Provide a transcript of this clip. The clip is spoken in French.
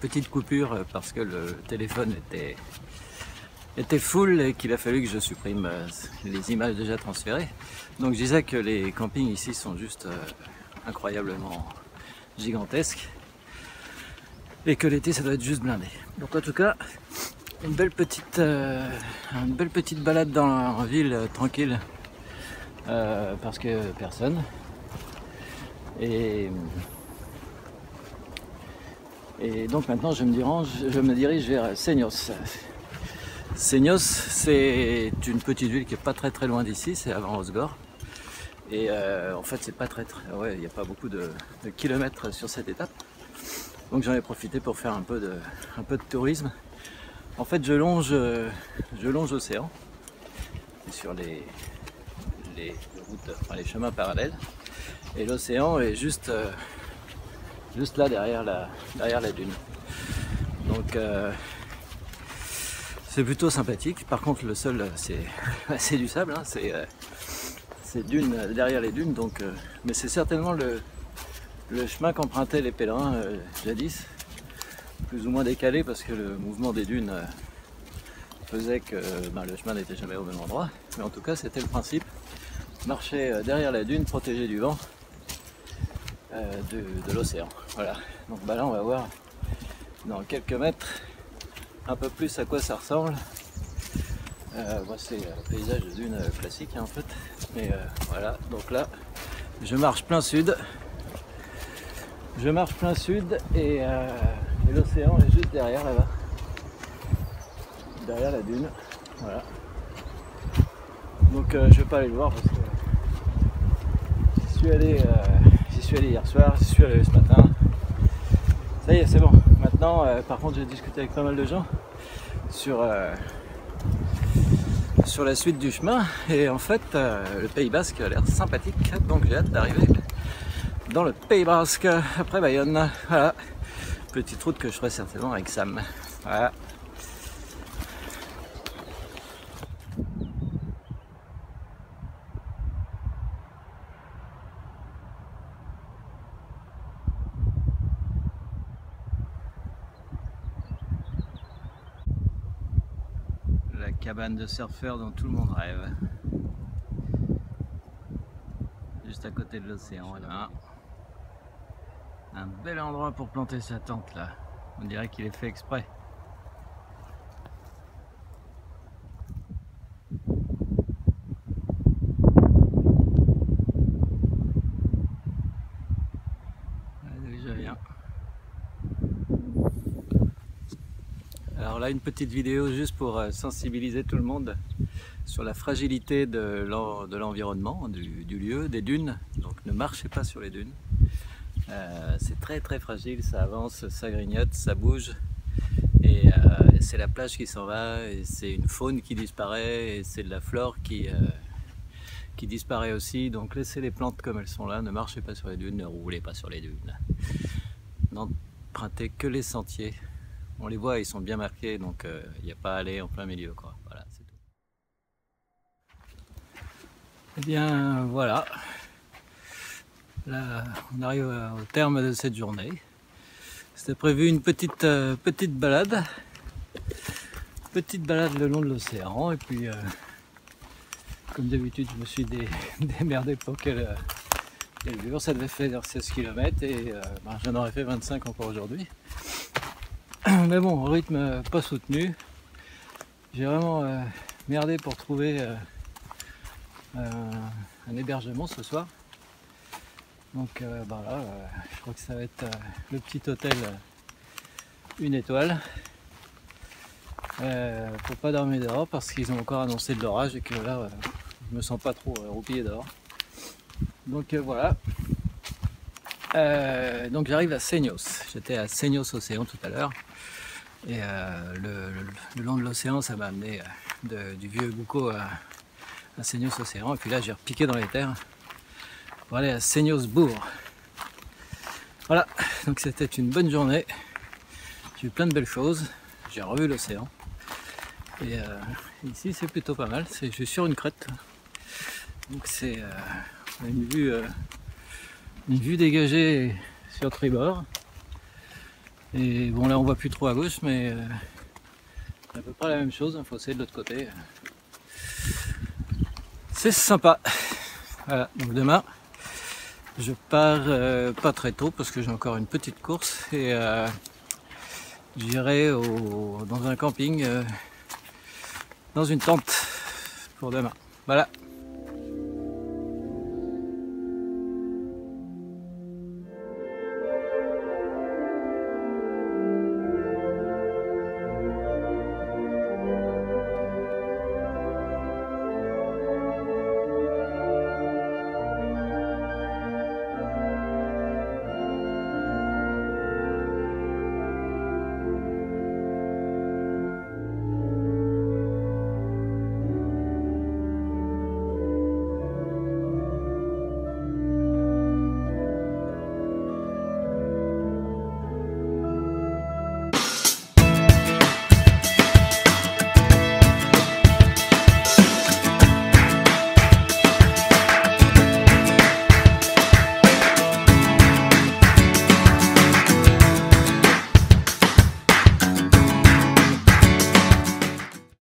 petite coupure parce que le téléphone était full et qu'il a fallu que je supprime les images déjà transférées. Donc je disais que les campings ici sont juste incroyablement gigantesques et que l'été ça doit être juste blindé. Donc en tout cas, une belle petite balade dans la ville tranquille parce que personne. Et donc maintenant je me dirige vers Senyos. Senyos, c'est une petite ville qui est pas très loin d'ici, c'est avant Osgore. Et en fait c'est pas ouais, il n'y a pas beaucoup de kilomètres sur cette étape. Donc j'en ai profité pour faire un peu de tourisme. En fait je longe l'océan sur les routes, enfin les chemins parallèles. Et l'océan est juste là derrière la dune. Donc c'est plutôt sympathique. Par contre le sol c'est du sable, hein. C'est dune derrière les dunes, donc mais c'est certainement le chemin qu'empruntaient les pèlerins jadis, plus ou moins décalé parce que le mouvement des dunes faisait que le chemin n'était jamais au même endroit. Mais en tout cas c'était le principe, marcher derrière la dune protégé du vent de l'océan. Voilà, donc là on va voir dans quelques mètres un peu plus à quoi ça ressemble. C'est un paysage de dune classique en fait, mais voilà, donc là je marche plein sud et l'océan est juste derrière là-bas, derrière la dune. Voilà, donc je vais pas aller le voir parce que j'y suis allé hier soir, j'y suis allé ce matin. Ça y est, c'est bon. Maintenant, par contre, j'ai discuté avec pas mal de gens sur la suite du chemin. Et en fait, le Pays Basque a l'air sympathique. Donc j'ai hâte d'arriver dans le Pays Basque après Bayonne. Voilà. Petite route que je ferai certainement avec Sam. Voilà. La cabane de surfeur dont tout le monde rêve. Juste à côté de l'océan, là. Un bel endroit pour planter sa tente là. On dirait qu'il est fait exprès. Déjà bien. Alors là, une petite vidéo juste pour sensibiliser tout le monde sur la fragilité de l'environnement, du lieu, des dunes. Donc ne marchez pas sur les dunes. C'est très fragile, ça avance, ça grignote, ça bouge. Et c'est la plage qui s'en va, et c'est une faune qui disparaît, et c'est de la flore qui disparaît aussi. Donc laissez les plantes comme elles sont là, ne marchez pas sur les dunes, ne roulez pas sur les dunes. N'empruntez que les sentiers. On les voit, ils sont bien marqués, donc il n'y a pas à aller en plein milieu, quoi. Voilà, c'est tout. Et bien voilà, là on arrive au terme de cette journée. C'était prévu une petite balade le long de l'océan, et puis comme d'habitude je me suis démerdé pour qu'elle dure. Ça devait faire 16 km et j'en aurais fait 25 encore aujourd'hui. Mais bon, rythme pas soutenu. J'ai vraiment merdé pour trouver un hébergement ce soir. Donc là, je crois que ça va être le petit hôtel 1 étoile. Faut pas dormir dehors parce qu'ils ont encore annoncé de l'orage et que là, je me sens pas trop roupillé dehors. Donc voilà. Donc j'arrive à Senyos. J'étais à Senyos Océan tout à l'heure. Et le long de l'océan, ça m'a amené du vieux Bucco à Senyos Océan. Et puis là, j'ai repiqué dans les terres pour aller à Senyos Bourg. Voilà, donc c'était une bonne journée. J'ai eu plein de belles choses. J'ai revu l'océan. Et ici, c'est plutôt pas mal. Je suis sur une crête. Donc c'est une vue dégagée sur tribord. Et bon là on voit plus trop à gauche, mais c'est à peu près la même chose, il faut essayer de l'autre côté. C'est sympa. Voilà, donc demain je pars pas très tôt parce que j'ai encore une petite course et j'irai dans un camping, dans une tente pour demain. Voilà.